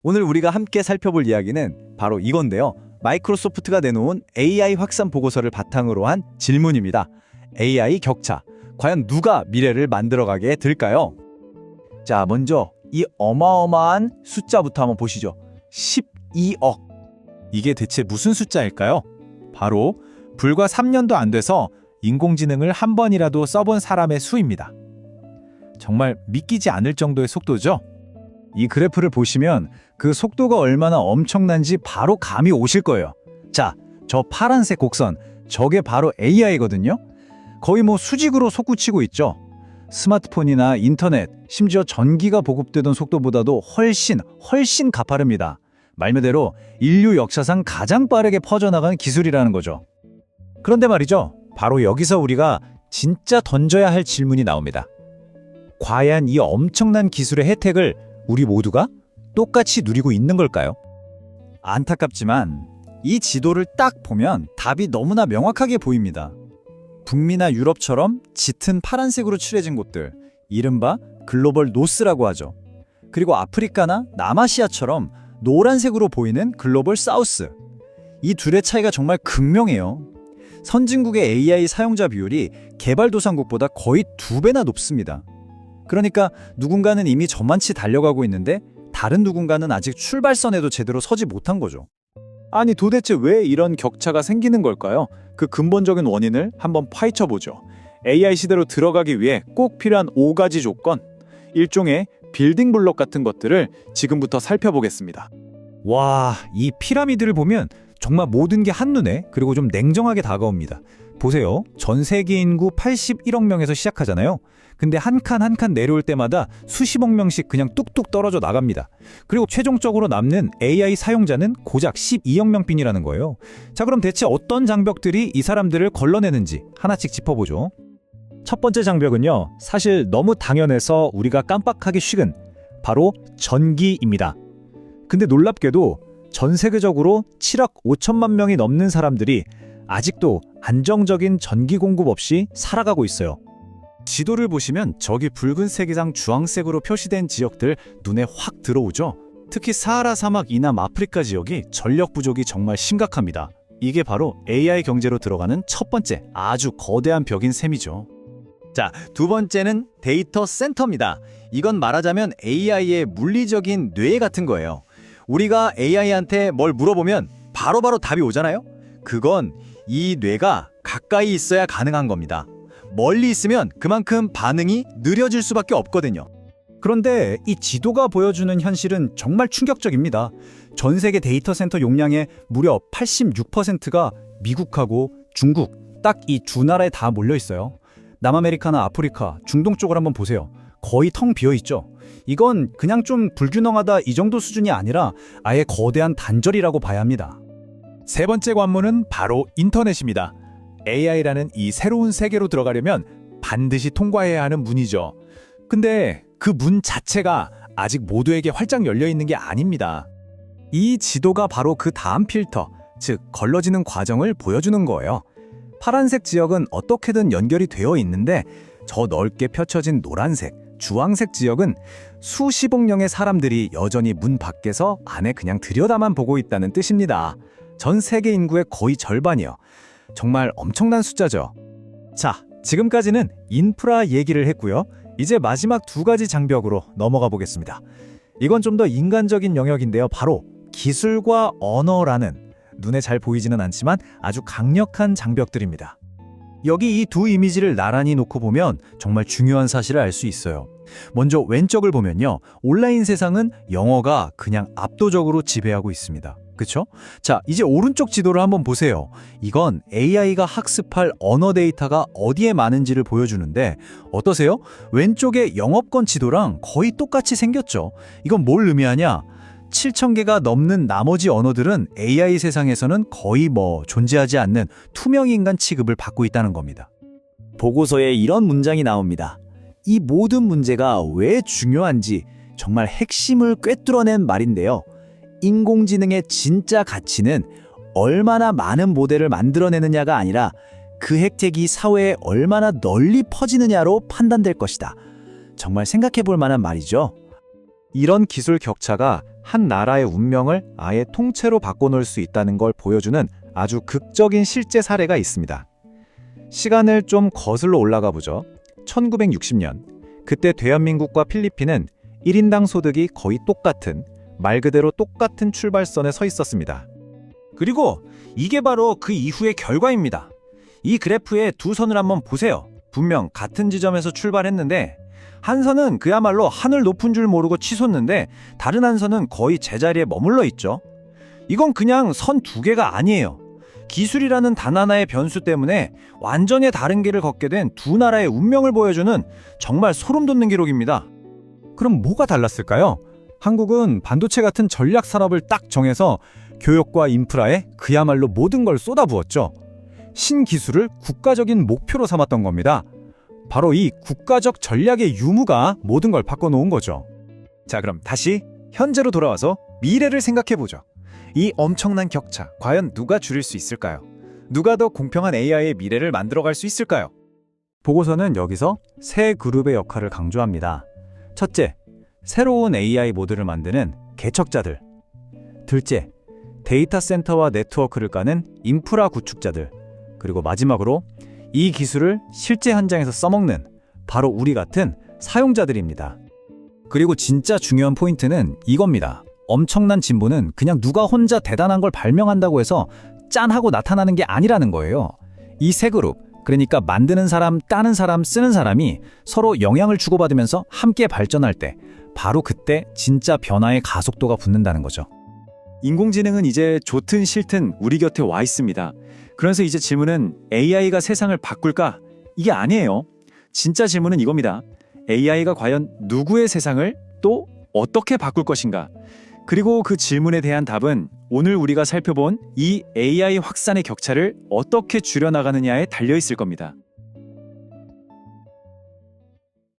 오늘 우리가 함께 살펴볼 이야기는 바로 이건데요. 마이크로소프트가 내놓은 AI 확산 보고서를 바탕으로 한 질문입니다. AI 격차. 과연 누가 미래를 만들어가게 될까요? 자, 먼저 이 어마어마한 숫자부터 한번 보시죠. 12억. 이게 대체 무슨 숫자일까요? 바로 불과 3년도 안 돼서 인공지능을 한 번이라도 써본 사람의 수입니다. 정말 믿기지 않을 정도의 속도죠? 이 그래프를 보시면 그 속도가 얼마나 엄청난지 바로 감이 오실 거예요. 자, 저 파란색 곡선, 저게 바로 AI거든요. 거의 수직으로 솟구치고 있죠. 스마트폰이나 인터넷, 심지어 전기가 보급되던 속도보다도 훨씬 가파릅니다. 말미대로 인류 역사상 가장 빠르게 퍼져나가는 기술이라는 거죠. 그런데 말이죠. 바로 여기서 우리가 진짜 던져야 할 질문이 나옵니다. 과연 이 엄청난 기술의 혜택을 우리 모두가 똑같이 누리고 있는 걸까요? 안타깝지만 이 지도를 딱 보면 답이 너무나 명확하게 보입니다. 북미나 유럽처럼 짙은 파란색으로 칠해진 곳들, 이른바 글로벌 노스라고 하죠. 그리고 아프리카나 남아시아처럼 노란색으로 보이는 글로벌 사우스. 이 둘의 차이가 정말 극명해요. 선진국의 AI 사용자 비율이 개발도상국보다 거의 2배나 높습니다. 그러니까 누군가는 이미 저만치 달려가고 있는데 다른 누군가는 아직 출발선에도 제대로 서지 못한 거죠. 아니 도대체 왜 이런 격차가 생기는 걸까요? 그 근본적인 원인을 한번 파헤쳐보죠. AI 시대로 들어가기 위해 꼭 필요한 5가지 조건, 일종의 빌딩 블록 같은 것들을 지금부터 살펴보겠습니다. 와, 이 피라미드를 보면 정말 모든 게 한눈에 그리고 좀 냉정하게 다가옵니다. 보세요. 전 세계 인구 81억 명에서 시작하잖아요. 근데 한 칸 한 칸 내려올 때마다 수십억 명씩 그냥 뚝뚝 떨어져 나갑니다. 그리고 최종적으로 남는 AI 사용자는 고작 12억 명뿐이라는 거예요. 자, 그럼 대체 어떤 장벽들이 이 사람들을 걸러내는지 하나씩 짚어보죠. 첫 번째 장벽은요, 사실 너무 당연해서 우리가 깜빡하기 쉬운 바로 전기입니다. 근데 놀랍게도 전 세계적으로 7억 5천만 명이 넘는 사람들이 아직도 안정적인 전기 공급 없이 살아가고 있어요. 지도를 보시면 저기 붉은색 이상 주황색으로 표시된 지역들 눈에 확 들어오죠. 특히 사하라 사막 이남 아프리카 지역이 전력 부족이 정말 심각합니다. 이게 바로 AI 경제로 들어가는 첫 번째 아주 거대한 벽인 셈이죠. 자, 두 번째는 데이터 센터입니다. 이건 말하자면 AI의 물리적인 뇌 같은 거예요. 우리가 AI한테 뭘 물어보면 바로바로 답이 오잖아요? 그건 이 뇌가 가까이 있어야 가능한 겁니다. 멀리 있으면 그만큼 반응이 느려질 수밖에 없거든요. 그런데 이 지도가 보여주는 현실은 정말 충격적입니다. 전 세계 데이터 센터 용량의 무려 86%가 미국하고 중국, 딱 이 두 나라에 다 몰려 있어요. 남아메리카나 아프리카, 중동 쪽을 한번 보세요. 거의 텅 비어 있죠. 이건 그냥 좀 불균형하다 이 정도 수준이 아니라 아예 거대한 단절이라고 봐야 합니다. 세 번째 관문은 바로 인터넷입니다. AI라는 이 새로운 세계로 들어가려면 반드시 통과해야 하는 문이죠. 근데 그 문 자체가 아직 모두에게 활짝 열려 있는 게 아닙니다. 이 지도가 바로 그 다음 필터, 즉 걸러지는 과정을 보여주는 거예요. 파란색 지역은 어떻게든 연결이 되어 있는데 저 넓게 펼쳐진 노란색, 주황색 지역은 수십억 명의 사람들이 여전히 문 밖에서 안에 그냥 들여다만 보고 있다는 뜻입니다. 전 세계 인구의 거의 절반이요. 정말 엄청난 숫자죠. 자, 지금까지는 인프라 얘기를 했고요. 이제 마지막 두 가지 장벽으로 넘어가 보겠습니다. 이건 좀 더 인간적인 영역인데요. 바로 기술과 언어라는 눈에 잘 보이지는 않지만 아주 강력한 장벽들입니다. 여기 이 두 이미지를 나란히 놓고 보면 정말 중요한 사실을 알 수 있어요. 먼저 왼쪽을 보면요. 온라인 세상은 영어가 그냥 압도적으로 지배하고 있습니다. 그쵸? 자, 이제 오른쪽 지도를 한번 보세요. 이건 AI가 학습할 언어 데이터가 어디에 많은지를 보여주는데 어떠세요? 왼쪽의 영업권 지도랑 거의 똑같이 생겼죠. 이건 뭘 의미하냐? 7,000개가 넘는 나머지 언어들은 AI 세상에서는 거의 존재하지 않는 투명 인간 취급을 받고 있다는 겁니다. 보고서에 이런 문장이 나옵니다. 이 모든 문제가 왜 중요한지 정말 핵심을 꿰뚫어낸 말인데요. 인공지능의 진짜 가치는 얼마나 많은 모델을 만들어내느냐가 아니라 그 혜택이 사회에 얼마나 널리 퍼지느냐로 판단될 것이다. 정말 생각해 볼 만한 말이죠. 이런 기술 격차가 한 나라의 운명을 아예 통째로 바꿔놓을 수 있다는 걸 보여주는 아주 극적인 실제 사례가 있습니다. 시간을 좀 거슬러 올라가 보죠. 1960년, 그때 대한민국과 필리핀은 1인당 소득이 거의 똑같은, 말 그대로 똑같은 출발선에 서 있었습니다. 그리고 이게 바로 그 이후의 결과입니다. 이 그래프의 두 선을 한번 보세요. 분명 같은 지점에서 출발했는데 한 선은 그야말로 하늘 높은 줄 모르고 치솟는데 다른 한 선은 거의 제자리에 머물러 있죠. 이건 그냥 선 두 개가 아니에요. 기술이라는 단 하나의 변수 때문에 완전히 다른 길을 걷게 된 두 나라의 운명을 보여주는 정말 소름 돋는 기록입니다. 그럼 뭐가 달랐을까요? 한국은 반도체 같은 전략 산업을 딱 정해서 교육과 인프라에 그야말로 모든 걸 쏟아부었죠. 신기술을 국가적인 목표로 삼았던 겁니다. 바로 이 국가적 전략의 유무가 모든 걸 바꿔놓은 거죠. 자, 그럼 다시 현재로 돌아와서 미래를 생각해보죠. 이 엄청난 격차, 과연 누가 줄일 수 있을까요? 누가 더 공평한 AI의 미래를 만들어갈 수 있을까요? 보고서는 여기서 세 그룹의 역할을 강조합니다. 첫째, 새로운 AI 모델을 만드는 개척자들. 둘째, 데이터 센터와 네트워크를 까는 인프라 구축자들. 그리고 마지막으로 이 기술을 실제 현장에서 써먹는 바로 우리 같은 사용자들입니다. 그리고 진짜 중요한 포인트는 이겁니다. 엄청난 진보는 그냥 누가 혼자 대단한 걸 발명한다고 해서 짠 하고 나타나는 게 아니라는 거예요. 이 세 그룹, 그러니까 만드는 사람, 따는 사람, 쓰는 사람이 서로 영향을 주고받으면서 함께 발전할 때 바로 그때 진짜 변화의 가속도가 붙는다는 거죠. 인공지능은 이제 좋든 싫든 우리 곁에 와 있습니다. 그래서 이제 질문은 AI가 세상을 바꿀까? 이게 아니에요. 진짜 질문은 이겁니다. AI가 과연 누구의 세상을 또 어떻게 바꿀 것인가? 그리고 그 질문에 대한 답은 오늘 우리가 살펴본 이 AI 확산의 격차를 어떻게 줄여나가느냐에 달려 있을 겁니다.